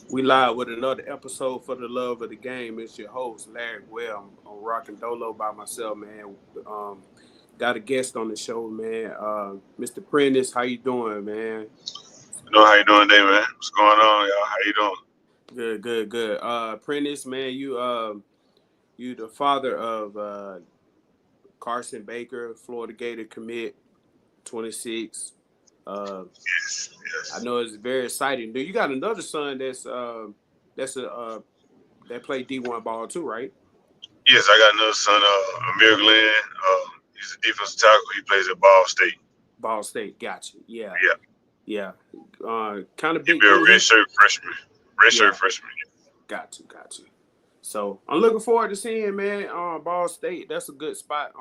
We live with another episode for the love of the game. It's your host, Larry Well. I'm rocking Dolo by myself, man. Um, got a guest on the show, man. Mr. Prentice, how you doing, man? How you doing today, man? What's going on, y'all? How you doing? Good, good, good. Prentice, man, you the father of Carsyn Baker, Florida Gator commit, 26. Uh, Yes, I yes. know it's very exciting. Do you got another son that's a that played D1 ball too, right? Yes, I got another son, Amir Glenn. He's a defensive tackle. He plays at Ball State. Ball State, gotcha. Yeah, Yeah, yeah. Kind of he'll big be a dude. redshirt freshman. Redshirt Yeah, freshman. got you. So I'm looking forward to seeing, man. Ball State, that's a good spot.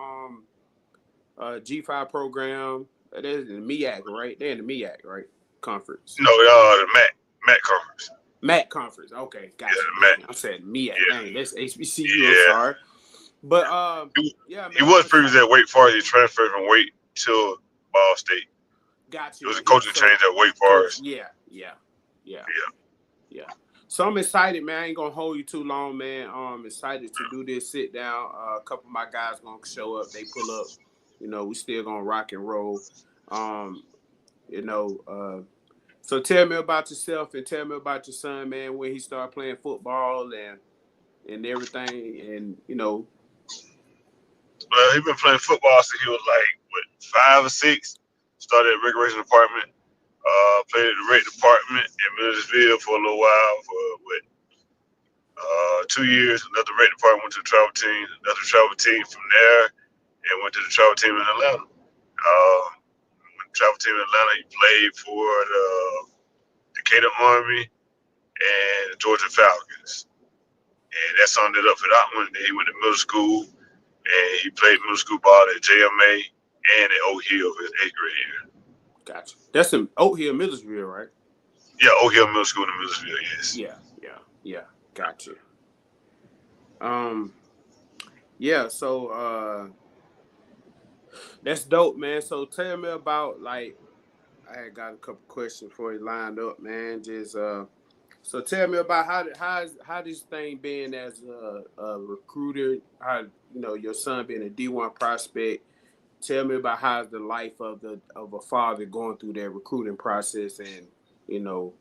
G5 program. That is in the MEAC, right? They're in the MEAC, right? Conference. No, the Matt Conference. MAC conference. Okay, Yeah, gotcha. the Matt. Dang, I said MEAC. Yeah, Dang, that's HBCU. I'm yeah. sorry, but He, yeah, he man, I'm was previously excited. at Wake Forest. He transferred from Wake to Ball State. Got It was you. a coaching So, change at Wake coach. Forest. Yeah. Yeah. Yeah. So I'm excited, man. I ain't gonna hold you too long, man. I'm excited to do this sit down. A couple of my guys gonna show up. They pull up. We still gonna rock and roll. Um, you know, uh, so tell me about yourself and tell me about your son, man. When he started playing football and everything, and Well, he been playing football since he was like what 5 or 6. Started at recreation department. Played at the rec department in Millersville for a little while for what 2 years. Left the rec department, went to the travel team. Left the travel team from there and went to the travel team in Atlanta. When the travel team in Atlanta, he played for the Decatur Army and the Georgia Falcons. And that summed it up for that one. Then he went to middle school and he played middle school ball at JMA and at Oak Hill for his 8th grade year. gotcha. That's in Oak Hill, Millersville, right? Yeah, Oak Hill Middle School in Millersville, yes. Yeah. Gotcha. Um, yeah. So that's dope, man. So tell me about like I had got a couple questions for you lined up, man. Just so tell me about how this thing been as a recruiter. How your son being a D1 prospect. Tell me about how's the life of a father going through that recruiting process and you know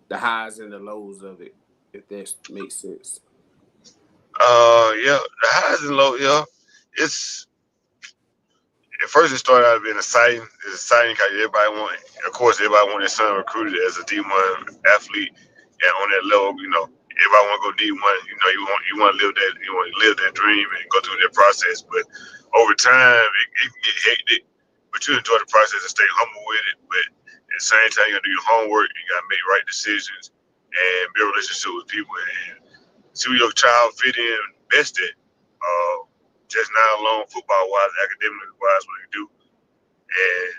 the highs and the lows of it, if that makes sense. Yeah, the highs and lows, yeah. It's at first it started out being exciting. It's exciting because everybody want, of course, everybody want their son recruited as a D1 athlete and on that level. Everybody want to go D1. You want to live that dream and go through that process. But over time, it can get hectic. But you enjoy the process and stay humble with it. But at the same time, you got to do your homework. You got to make right decisions and build relationships with people and see where your child fit in best at. Just not alone football wise, academically wise, what you do, and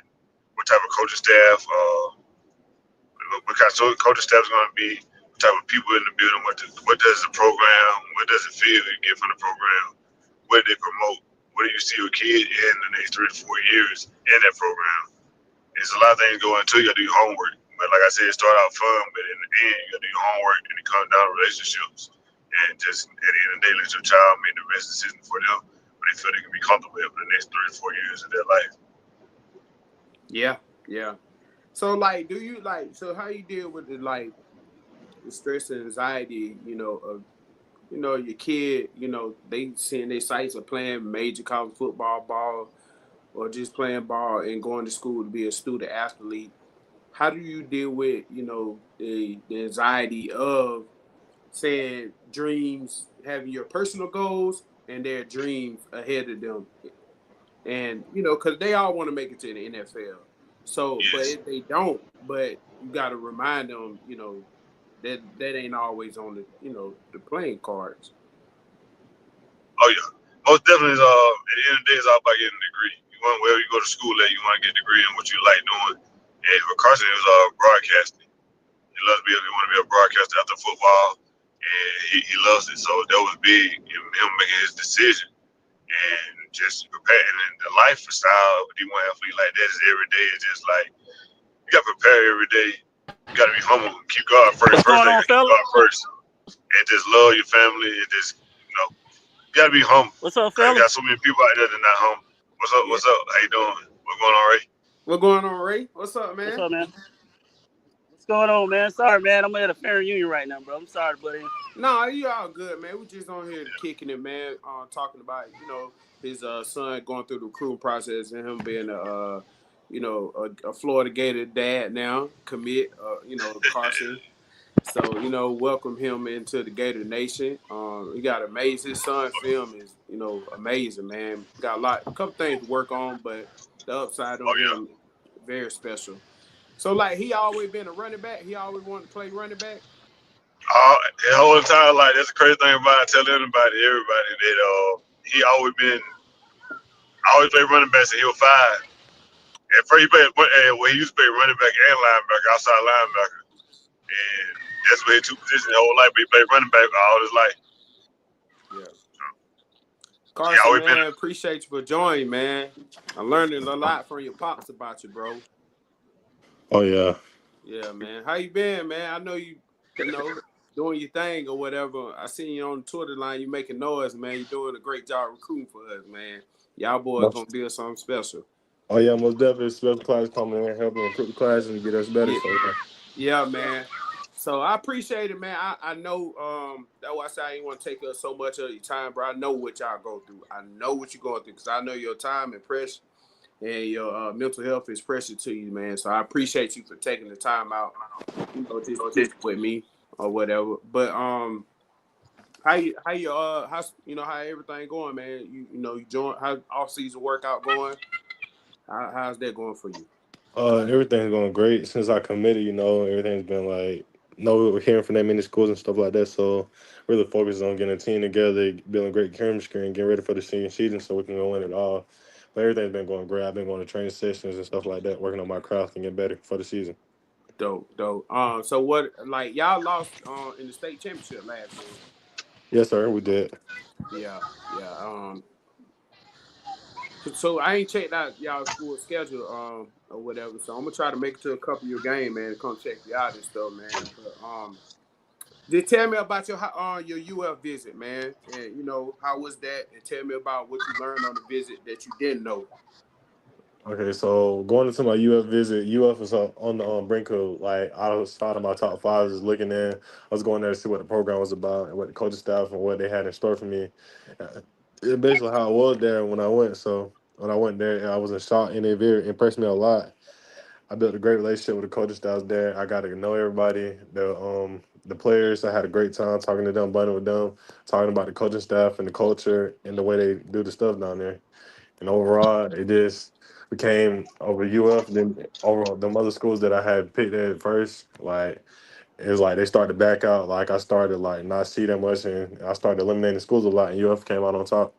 what type of coaching staff, what kind of coaching staff is going to be, what type of people in the building, what does the program, what does it feel you get from the program, what do they promote, what do you see your kid in the next 3 to 4 years in that program. There's a lot of things going into you got to do your homework. But like I said, it started out fun, but in the end, you got to do your homework and it comes down to relationships. And just at the end of the day, let your child make the best decision for them where they feel they can be comfortable for the next 3 to 4 years of their life. Yeah, yeah. So like, do you like? So how you deal with the stress and anxiety? Of your kid. They seeing their sights of playing major college football, ball, or just playing ball and going to school to be a student athlete. How do you deal with the anxiety of saying dreams, having your personal goals and their dreams ahead of them, and because they all want to make it to the NFL. So, but Yes. if they don't, but you got to remind them, that ain't always on the playing cards. Oh yeah. Most definitely is at the end of the day it's all about getting a degree. You want wherever you go to school at, you want to get a degree in what you like doing. And for Carsyn it was broadcasting. He want to be a broadcaster after football and he loves it. So that was big in him making his decision. And just preparing and the lifestyle of a D1 athlete like that is every day. It's just like you got to prepare every day You gotta be humble. Keep God first. What's First going thing, on, keep fella? God first, and just love your family. And just you gotta be humble. What's up, Cause you fella? got so many people out there that not humble. What's up? Yeah. What's up? How you doing? What's going on, Ray? What going on, Ray? What's up, What's man? up, man? What's going on, man? Sorry, man. I'm at a family reunion right now, bro. I'm sorry, buddy. Nah, you all good, man. We just on here kicking it, man. Talking about his son going through the recruiting process and him being a Florida Gator dad now, commit, Carsyn. So welcome him into the Gator Nation. He got amazing. His son film is amazing, man. Got a couple things to work on, but the upside Oh on yeah. him very special. So like he always been a running back. He always wanted to play running back. The whole time, like that's the crazy thing about it. Tell anybody, everybody that he always played running back since he was 5. At first, he played well, he used to play running back and linebacker, outside linebacker, and that's what his two positions his whole life. But he played running back all his life. Yeah. He Carsyn, always been. man, appreciate you for joining, man. I'm learning a lot from your pops about you, bro. Oh yeah. Yeah, man. How you been, man? I know doing your thing or whatever. I seen you on the Twitter line. You making noise, man. You doing a great job recruiting for us, man. Y'all boys gonna Most, build something special. oh yeah, most definitely special class coming in, helping improve the class and get us better. Yeah, So yeah. yeah, man. So I appreciate it, man. I know that's why I say I ain't want to take up so much of your time, bro. I know what y'all go through. I know what you're going through because I know your time and pressure and your mental health is precious to you, man. So I appreciate you for taking the time out, just to kick with me or whatever. But how everything going, man? You join how off season workout going? How's that going for you? Everything's going great since I committed. Everything's been like no hearing from that many schools and stuff like that. So really focused on getting a team together, building great chemistry, and getting ready for the senior season so we can go win it all. But everything's been going great. I've been going to training sessions and stuff like that, working on my craft and getting better for the season. Dope, dope. So what like y'all lost in the state championship last year? Yes, sir. We did. Yeah, yeah. So I ain't checked out y'all's full schedule or whatever. So I'm gonna try to make it to a couple of your game, man, to come check you out and stuff, man. But just tell me about your UF visit, man, and how was that, and tell me about what you learned on the visit that you didn't know. Okay, so going into my UF visit, UF was on the brink of like I was out of my top five, just looking in. I was going there to see what the program was about and what the coaching staff and what they had in store for me. It's basically how I was there when I went. So when I went there, I was in shock and it very impressed me a lot. I built a great relationship with the coaching staff there. I got to know everybody, the players. I had a great time talking to them, bonding with them, talking about the coaching staff and the culture and the way they do the stuff down there. And overall, it just became over UF, then over them other schools that I had picked at first. Like it was like they started to back out. Like I started like not see that much, and I started eliminating schools a lot. And UF came out on top.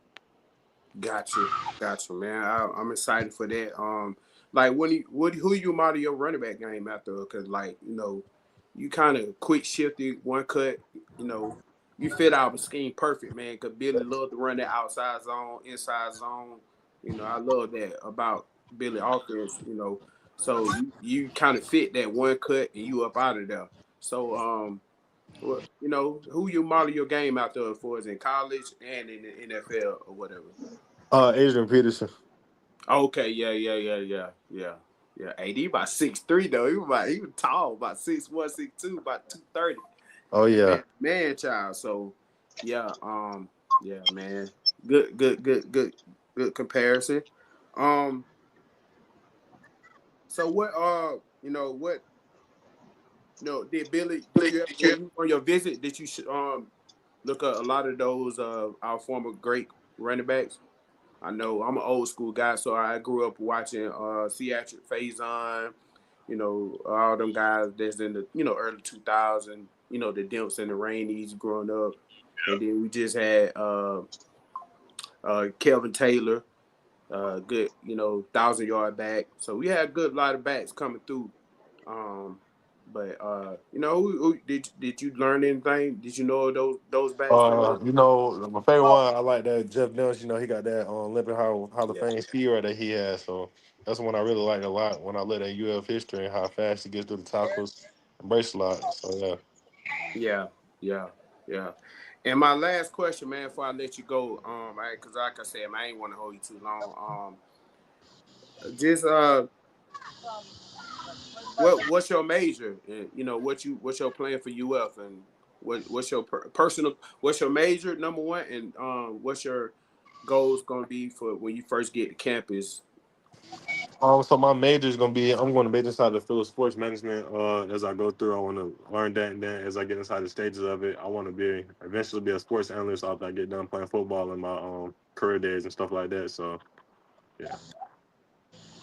Gotcha, man. I'm excited for that. Like who you model your running back game after? Because like you kind of quick shifted one cut. You know, you fit our scheme perfect, man. Because Billy loved to run that outside zone, inside zone. I love that about Billy offense. So you kind of fit that one cut and you up out of there. So who you model your game after for is in college and in the NFL or whatever. Adrian Peterson. Okay, yeah. Yeah, AD about 6'3" though. He was tall, about 6'1", 6'2", about 230. Oh yeah. Man, child. So yeah, yeah, man. Good comparison. Um, so what did Billy did you ever when you on your visit did you look at a lot of those our former great running backs? I know I'm an old school guy, so I grew up watching Theatric Faison, all them guys that's in the early 2000s, the Dimps and the Rainies growing up, and then we just had Kelvin Taylor, good 1,000 yard back. So we had a good lot of backs coming through. Um, but did you learn anything? Did you know those backs that were? My favorite one, I like that Jeff Nels. He got that Olympic Hall of Yeah, Fame speed right that he has. So that's the one I really like a lot when I look at UF history and how fast he gets through the tackles. embrace a lot. So yeah. Yeah, yeah, yeah. And my last question, man, before I let you go, because like I said, man, I ain't want to hold you too long. Just what's your major? And, you know, what's your plan for UF, and what's your personal, what's your major, number one, and what's your goals gonna be for when you first get to campus? So my major is gonna be I'm going to major inside the field of sports management. As I go through, I want to learn that, and then as I get inside the stages of it, I want to be eventually be a sports analyst after I get done playing football in my career days and stuff like that. So yeah.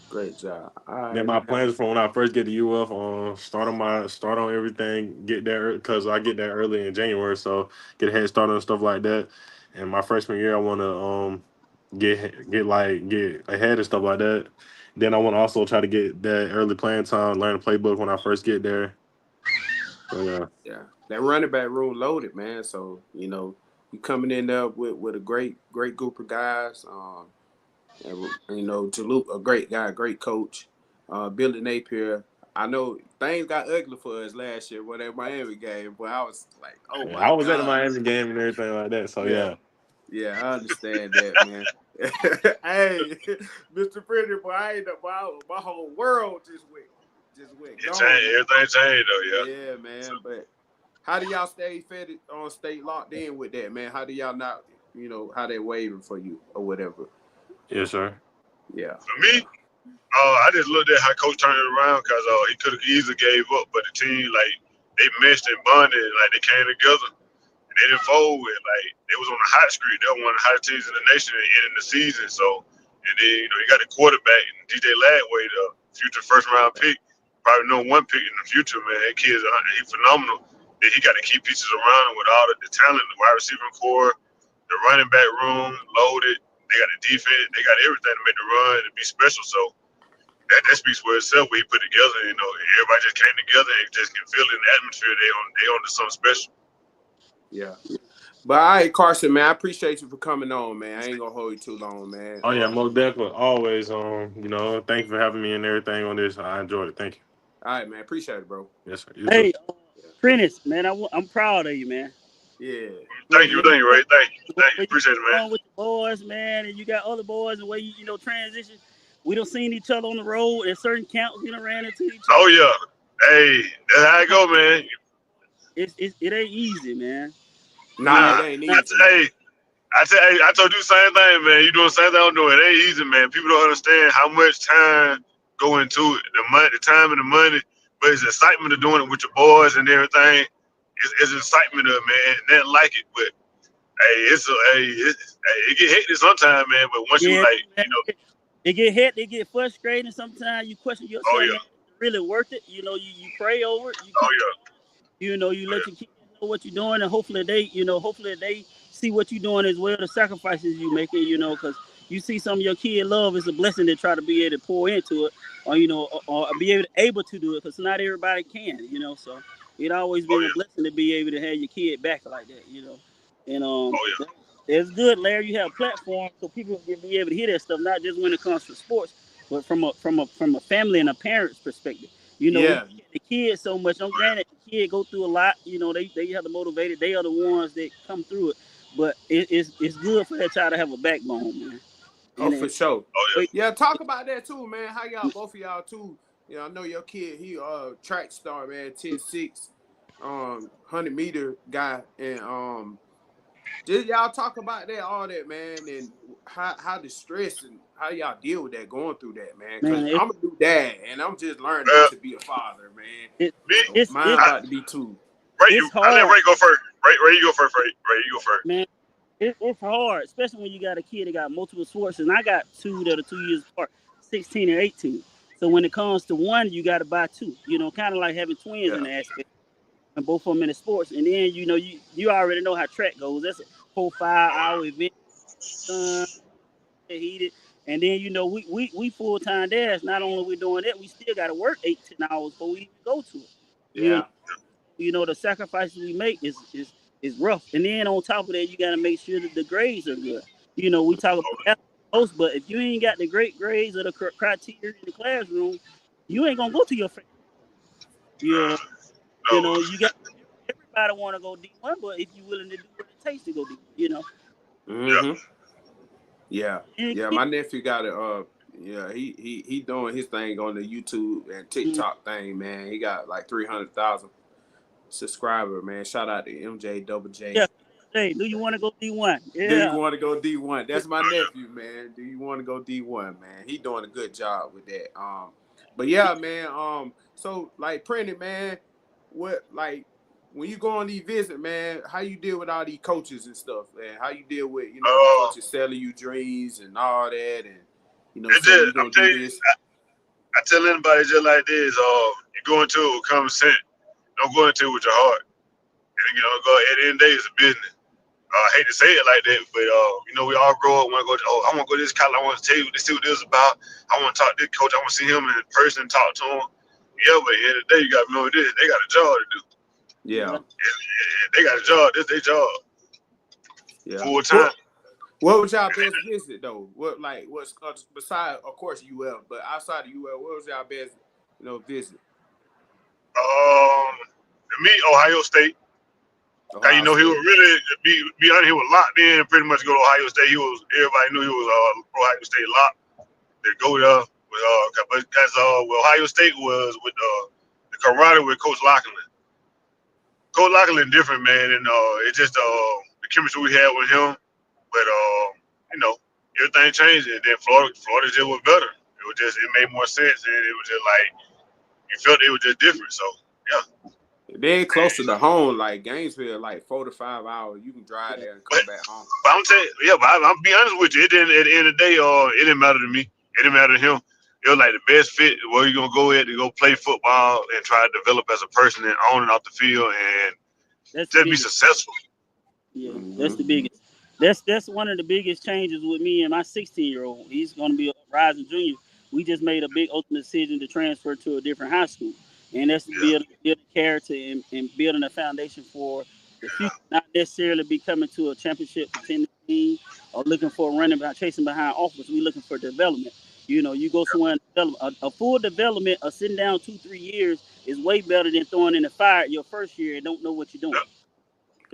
Great job. All Then right, my man. plans for when I first get to UF, start on everything, get there because I get there early in January, so get a head start on stuff like that. And my freshman year, I want to get ahead and stuff like that. Then I want to also try to get that early playing time, learn the playbook when I first get there. So yeah, Yeah, that running back room loaded, man. So you know, you coming in there with a great group of guys. And you know, Jaluk, a great guy, great coach. Billy Napier. I know things got ugly for us last year when that Miami game, but I was like, oh yeah, I my was at the god. Miami game and everything like that. So Yeah, yeah, yeah, I understand that, man. Hey, Mr. Pretty Boy, I ain't my whole world just went It gone, changed. man. Everything changed though. Yeah. Yeah, So, man. But how do y'all stay fed on stay locked in with that, man? How do y'all not, you know, how they waving for you or whatever? yes sir. Yeah, for yeah, me, I just looked at how coach turned it around because he could have easily gave up, but the team like they meshed and bonded, like they came together and they didn't fold. With like they was on the hot streak. They were one of the hottest teams in the nation at the end of the season. So and then you got the quarterback and DJ Ladway, the future first round pick, probably no one pick in the future. Man, that kid's he phenomenal. Then he got the key pieces around him with all the talent, the wide receiving core, the running back room loaded. They got the defense. They got everything to make the run and be special. So that speaks for itself. What he put together, everybody just came together and just can feel it in the atmosphere. They on to something special. yeah. But all right, Carsyn, man, I appreciate you for coming on, man. I ain't gonna hold you too long, man. Oh yeah, most definitely. Always, thank you for having me and everything on this. I enjoyed it. Thank you. All right, man, appreciate it, bro. Yes sir. You too. Hey, Prentice, man, I'm proud of you, man. Yeah, Thank you, Ray. The Thank you, way you appreciate it, get man. on with the boys, man, and you got other boys, the way you transition. We don't seen each other on the road at certain camps. Ran into each Oh other. yeah, hey, that's how it go, man. It ain't easy, man. nah, And it ain't not, easy, man. Hey, I told you the same thing, man. You doing the same thing I'm doing. It ain't easy, man. People don't understand how much time go into it. The money, the time and the money, but it's the excitement of doing it with your boys and everything. It's the excitement of it, man. Nothing like it, but it get hectic sometimes, man. But once you yeah, like, man, they get hit, they get frustrated. Sometimes you question oh yourself, man. yeah, Is it really worth it? You pray over it. You oh keep yeah, you oh let yeah, your kids know what you're doing, and hopefully they see what you're doing as well, the sacrifices you making, because you see some of your kid love is a blessing to try to be able to pour into it, or or be able to do it, because not everybody can, so it always oh been a yeah, blessing to be able to have your kid back like that, and oh yeah, it's good, Larry. You have a platform so people can be able to hear that stuff, not just when it comes to sports, but from a family and a parent's perspective. We Yeah. look at the kids so much. I'm granted the kid go through a lot. They have to motivate it. They are the ones that come through it. But it's good for that child to have a backbone, man. Oh, And for sure. oh wait, yeah. Yeah, talk about that too, man. How y'all, both of y'all too. You know, I know your kid, he track star, man, 10-6, 100-meter guy. And did y'all talk about that, all that, man, and how the stress and how y'all deal with that, going through that, man? Cause man, I'm a new dad and I'm just learning Uh, to be a father, man. it, me, So it's mine it's I, about to be two. it's I let hard, Ray go first. Ray, you go first. Ray, you go first. man. It's hard, especially when you got a kid that got multiple sports, and I got two that are 2 years apart, 16 and 18. So when it comes to one, you got to buy two. Kind of like having twins in Yeah. the aspect, and both of them in the sports. And then you already know how track goes. That's a 4 5 hour event, sun heated. And then we full time dads. Not only we doing that, we still got to work 8 10 hours before we even go to it. You know, Yeah. the sacrifices we make is rough. And then on top of that, you got to make sure that the grades are good. We talk about Oh, most, but if you ain't got the great grades or the criteria in the classroom, you ain't gonna go to your friend. You know, You No. know, you got everybody want to go D1, but if you're willing to do what it takes to go D1, you know. Yeah. Mm-hmm. Yeah. And Yeah. My nephew got it. Yeah, he doing his thing on the YouTube and mm, TikTok thing, man. He got like 300,000 subscriber, man. Shout out to MJ Double J. yeah, hey, do you want to go D1? Do you Yeah. want to go D1? That's my nephew, man. Do you want to go D1, man? He doing a good job with that. But yeah, man. So like printed, man. What like when you go on these visit, man? How you deal with all these coaches and stuff, man? How you deal with the Uh, coaches selling you dreams and all that, and it saying you just, I'm gonna do telling you, this? I tell anybody just like this, you go into it with common sense. Don't go into it with your heart. And go at the end of the day, it's a business. I hate to say it like that, but we all grow up want to go. I want to go to this college. I want to tell you see what this is about. I want to talk to this coach. I want to see him in person, and talk to him. Yeah, but at the end of the day, you got to know this. They got a job to do. Yeah, Yeah. They got a job. This their job. yeah. Full time. What was y'all best visit though? What's besides of course UL, but outside of UL, what was y'all best visit? Me, Ohio State. How Ohio he was State. really be honest, he was locked in pretty much go to Ohio State. Everybody knew he was Ohio State locked. They go there with because Ohio State was with the camaraderie with Coach Lockeland. Coach Lockeland different man, and it's just the chemistry we had with him. But everything changed, and then Florida just was better. It made more sense, and it was just like you felt it was just different. So yeah. They closer to home, like Gainesville, like 4 to 5 hours. You can drive Yeah. there and But, come back home. but I'm telling you, but I'm be honest with you. It didn't at the end of the day, it didn't matter to me. It didn't matter to him. It was like the best fit where you gonna go at to go play football and try to develop as a person and own it off the field and That's the just be biggest. successful. Yeah, that's Mm-hmm. the biggest. That's one of the biggest changes with me and my 16-year-old. He's going to be a rising junior. We just made a big ultimate decision to transfer to a different high school, and that's Yeah, building character and building a foundation for the future. Not necessarily becoming to a championship contending team or looking for chasing behind offers. We looking for development. You know, you go somewhere and develop a full development of sitting down 2-3 years is way better than throwing in the fire your first year and don't know what you're doing.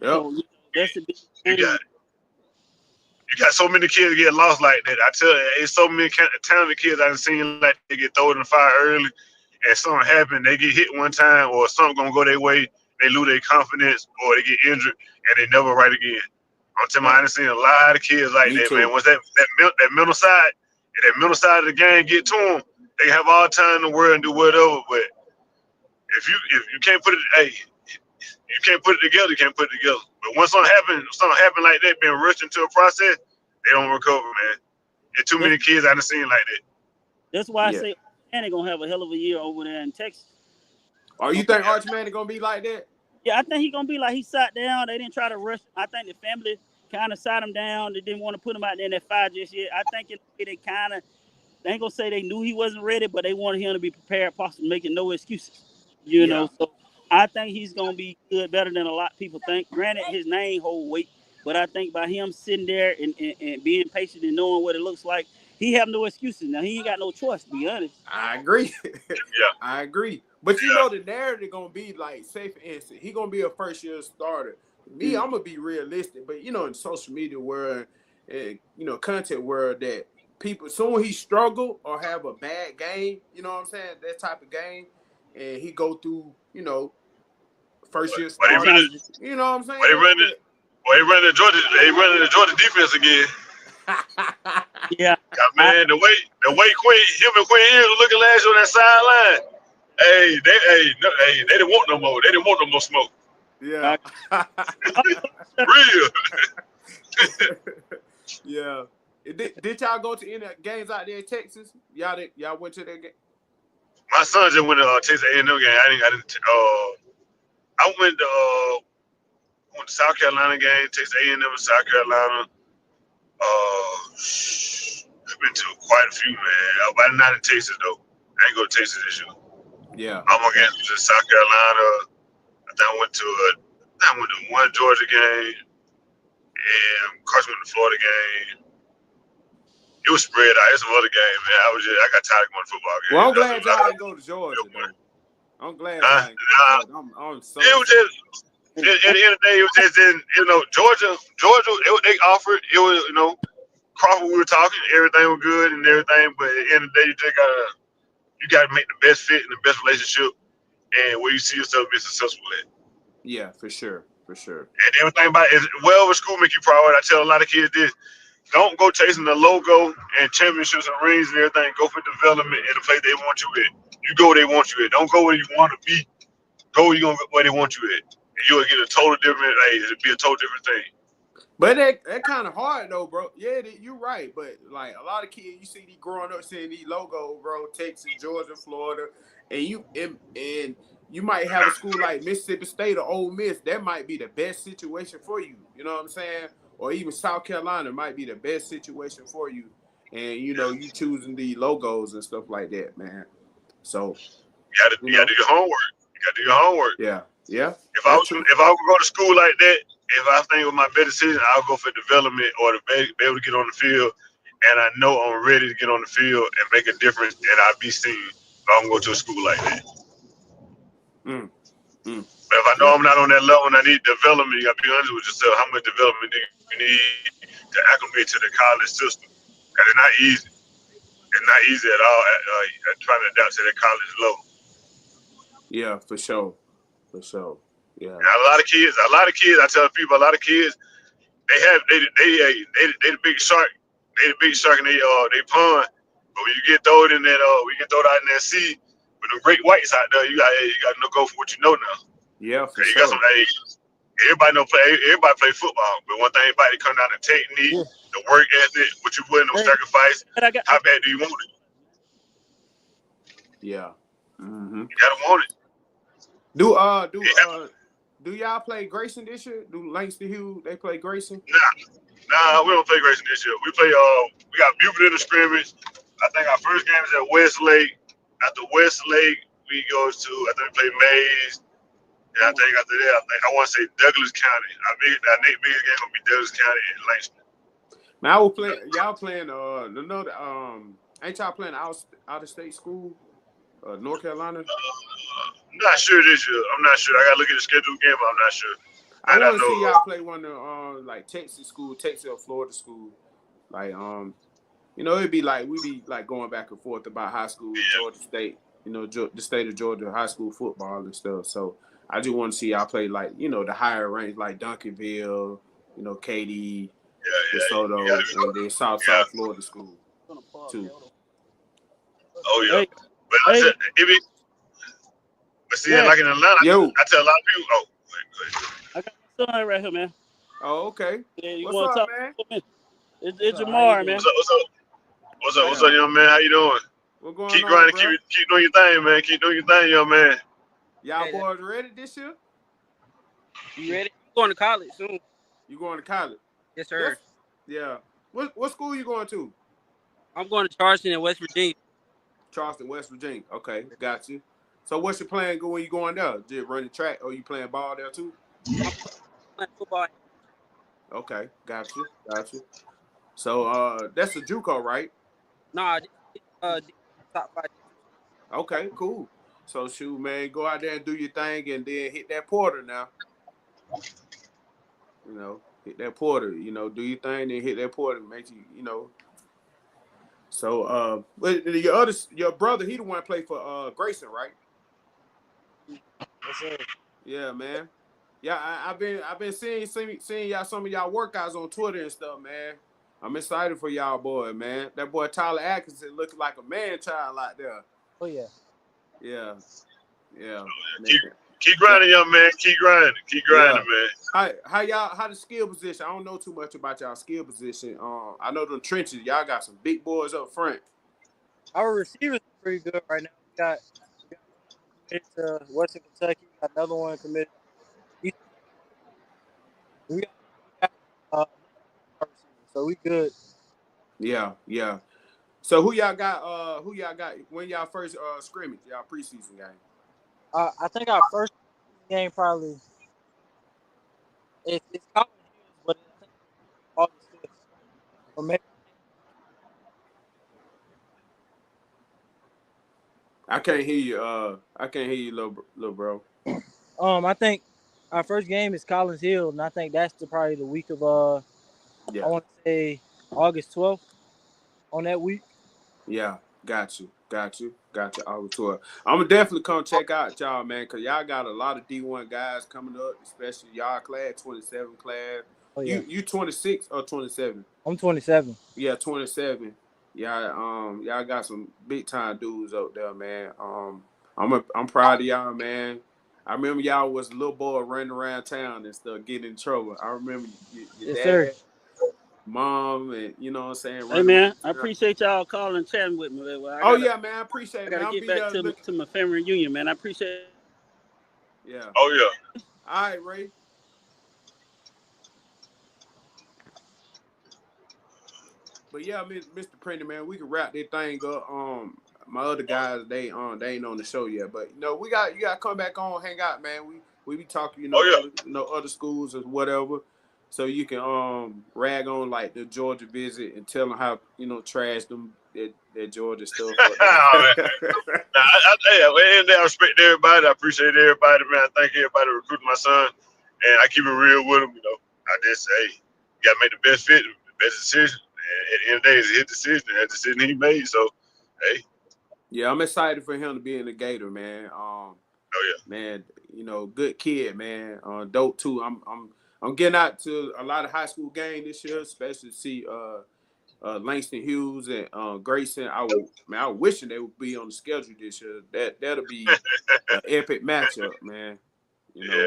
yeah. Yep. So that's the big You thing. got you got so many kids get lost like that. I tell you, it's so many talented kids I've seen like they get thrown in the fire early, and something happen, they get hit one time, or something gonna go their way, they lose their confidence, or they get injured, and they never right again. I'm telling you, I've seen a lot of kids like Me that, man. too. Once that mental side, and that mental side of the game get to them, they have all time in the world and do whatever. But if you can't put it, hey, you can't put it together. You can't put it together. But once something happen like that, being rushed into a process, they don't recover, man. There's too That's, many kids I done seen like that. that's why I Yeah. say Manny gonna have a hell of a year over there in Texas. Or you think Arch Manning gonna be like that? Yeah, I think he's gonna be like he sat down. They didn't try to rush him. I think the family kind of sat him down. They didn't want to put him out there in that fire just yet. I think they kind of they ain't gonna say they knew he wasn't ready, but they wanted him to be prepared, possibly making no excuses. You Yeah. know, so I think he's gonna be good, better than a lot of people think. Granted, his name hold weight, but I think by him sitting there and being patient and knowing what it looks like, he have no excuses. Now he ain't got no choice, to be honest. I agree. Yeah, I agree. But yeah. the narrative gonna be like, say for instance, he gonna be a first year starter. Me, Mm. I'm gonna be realistic, but in social media world and content world that people soon he struggle or have a bad game, you know what I'm saying? That type of game, and he go through, first year But they starter. really, Challenges. You know what I'm but they saying? running, well, they running the Georgia defense again. But Yeah, Yeah, I, man, the way him and Quinn Ewers were looking last year on that sideline. They didn't want no more. They didn't want no more smoke. yeah. I, I, Real. Yeah. Did y'all go to any games out there in Texas? Y'all went to that game? My son just went to Texas A&M game. I went to South Carolina game, Texas A&M in South Carolina. I've been to quite a few, man. But not in Texas though. I ain't go to Texas this year. Yeah. I'm gonna get to South Carolina. I think I went to one Georgia game, and Carsyn went to Florida game. It was spread out. It's some other game, man. I got tired of going to football Well, games. I'm glad y'all didn't go to Georgia though. I'm glad Uh, y'all ain't go to Georgia. I'm so it was excited. just at the end of the day, it was just in Georgia. They offered. It was Crawford. We were talking. Everything was good and everything, but at the end of the day, you gotta make the best fit and the best relationship, and where you see yourself being successful at. Yeah, for sure, for sure. And everything about it, wherever school make you proud. I tell a lot of kids this: don't go chasing the logo and championships and rings and everything. Go for development in the place they want you at. You go where they want you at. Don't go where you want to be. Go where they want you at. And you'll get a total different. Hey, it'll be a total different thing. But that kind of hard though, bro. Yeah, you're right. But like a lot of kids, you see these growing up seeing these logos, bro. Texas, Georgia, Florida, and you might have a school like Mississippi State or Ole Miss. That might be the best situation for you. You know what I'm saying? Or even South Carolina might be the best situation for you. And you choosing the logos and stuff like that, man. So You gotta do your homework. You gotta do your homework. yeah, yeah, If I that's was true. if I would go to school like that, if I think it was my better decision, I'll go for development or to be able to get on the field. And I know I'm ready to get on the field and make a difference, and I'll be seen if I'm going to a school like that. Mm, mm, But if I know yeah, I'm not on that level and I need development, you got to be honest with yourself. How much development do you need to acclimate to the college system? And it's not easy. It's not easy at all at trying to adapt to that college level. yeah, for sure, for sure. Yeah. And a lot of kids. I tell people, a lot of kids, they the big shark. They the big shark and they pond. But when you get thrown in that we get thrown out in that sea with the great whites out there, you got to go for what you know now. Yeah, for Cause you got some sure. everybody play football, but one thing about it come down to technique, Yeah. the work ethic, what you willing to Hey, sacrifice. I got How bad do you want it? Yeah. Mm-hmm. You gotta want it. Do Yeah. do y'all play Grayson this year? Do Langston Hughes they play Grayson? Nah, we don't play Grayson this year. We play we got Buford in the scrimmage. I think our first game is at Westlake. After Westlake, we goes to I think we play Mays. And I think after that, I want to say Douglas County. Our next biggest game gonna be Douglas County and Langston. Man, I was playing y'all playing ain't y'all playing out of state school? North Carolina? I'm not sure this year. I'm not sure. I gotta look at the schedule again, but I'm not sure. I That I want to know. see y'all play one of like Texas school, Texas or Florida school. Like it'd be like we be like going back and forth about high school, Yeah, Georgia State, the state of Georgia high school football and stuff. So I just want to see y'all play like the higher range like Duncanville, Katy, yeah. You DeSoto, gotta and then South yeah. Florida school gonna pause. too. Oh yeah. Hey, But I hey, said, but see, yeah, like in Atlanta, Yo, I tell a lot of people, oh, go ahead. I got my son right here, man. oh okay, Yeah, you what's want to up, talk man? to me? What's It's up? How you Jamar, doing? man. What's up? What's Yeah, up, young man? How you doing? what going Keep on, grinding, bro? keep doing your thing, man. Keep doing your thing, young man. Y'all boys ready this year? You ready? I'm going to college soon. You going to college? Yes, sir. That's yeah. What school you going to? I'm going to Carsyn in West Virginia. Charleston, West Virginia. Okay, got you. So what's your plan when you going there? Just running track or you playing ball there too? I'm playing football. Okay, got you, got you. So that's a JUCO, right? Nah, top 5. Okay, cool. So shoot, man, go out there and do your thing and then hit that porter now. Hit that porter, do your thing, then hit that porter, make you. So but your brother, he the one play for Grayson, right? Yes, sir. Yeah, man. Yeah, I've been seeing y'all some of y'all workouts on Twitter and stuff, man. I'm excited for y'all boy, man. That boy Tyler Atkinson looking like a man child out there. Oh yeah. Yeah, yeah, man. Keep Yeah, grinding, young man. Keep grinding, yeah. man. How the skill position? I don't know too much about y'all skill position. I know them trenches. Y'all got some big boys up front. Our receivers are pretty good right now. We got one committed to Western Kentucky. We got another one committed to East. We got our receivers, so we good. Yeah, yeah. So who y'all got? Who y'all got when y'all first scrimmage? Y'all preseason game. I think our first game probably it's College Hills, but I think August 5th. Or maybe I can't hear you. I can't hear you, little bro. I think our first game is Collins Hill, and I think that's probably the week of I Yeah, want to say August 12th on that week. yeah. Got you. Over to it. I'm gonna definitely come check out y'all, man, cause y'all got a lot of D1 guys coming up, especially y'all class 27 class. Oh yeah, You 26 or 27? I'm 27. Yeah, 27. Yeah, y'all got some big time dudes out there, man. I'm proud of y'all, man. I remember y'all was a little boy running around town and stuff, getting in trouble. I remember your Yes, sir. dad, mom, and you know what I'm saying, Hey running man, around I town. appreciate y'all calling and chatting with me. Well, Oh yeah, man, I appreciate I it, man. gotta I'll get be back there looking. to my family reunion, man. I appreciate. Yeah. Oh yeah. All right, Ray. But yeah, Mr. Printer, man, we can wrap this thing up. My other guys, they ain't on the show yet, but you gotta come back on, hang out, man. We be talking, Oh yeah. other schools or whatever, so you can rag on like the Georgia visit and tell them how trash them that Georgia stuff up Oh, man. there. Nah, hey, at the end of the day, I respect everybody. I appreciate everybody, man. I thank everybody recruiting my son, and I keep it real with him. I just say, you gotta make the best fit, the best decision. And at the end of the day, it's his decision, that decision he made. So, hey, Yeah, I'm excited for him to be in the Gator, man. oh yeah. Man, good kid, man. Dope too. I'm getting out to a lot of high school games this year, especially to see Langston Hughes and Grayson. I wishing they would be on the schedule this year. That'll be an epic matchup, man. You know, Yeah,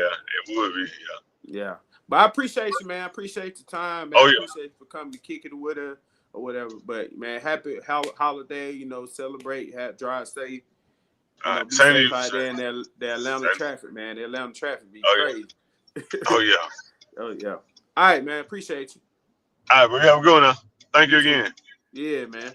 it would be. Yeah. yeah. But I appreciate you, man. I appreciate your time, man. I Oh yeah. appreciate you for coming to kick it with her or whatever. But man, happy holiday. Celebrate, have drive safe. Be Same to safe you, out sir. there in the Atlanta Same. traffic, man. The Atlanta traffic be Oh crazy. yeah. Oh yeah. Oh yeah. All right, man. Appreciate you. All right, we have a good one now. Thank You you too. again. Yeah, man.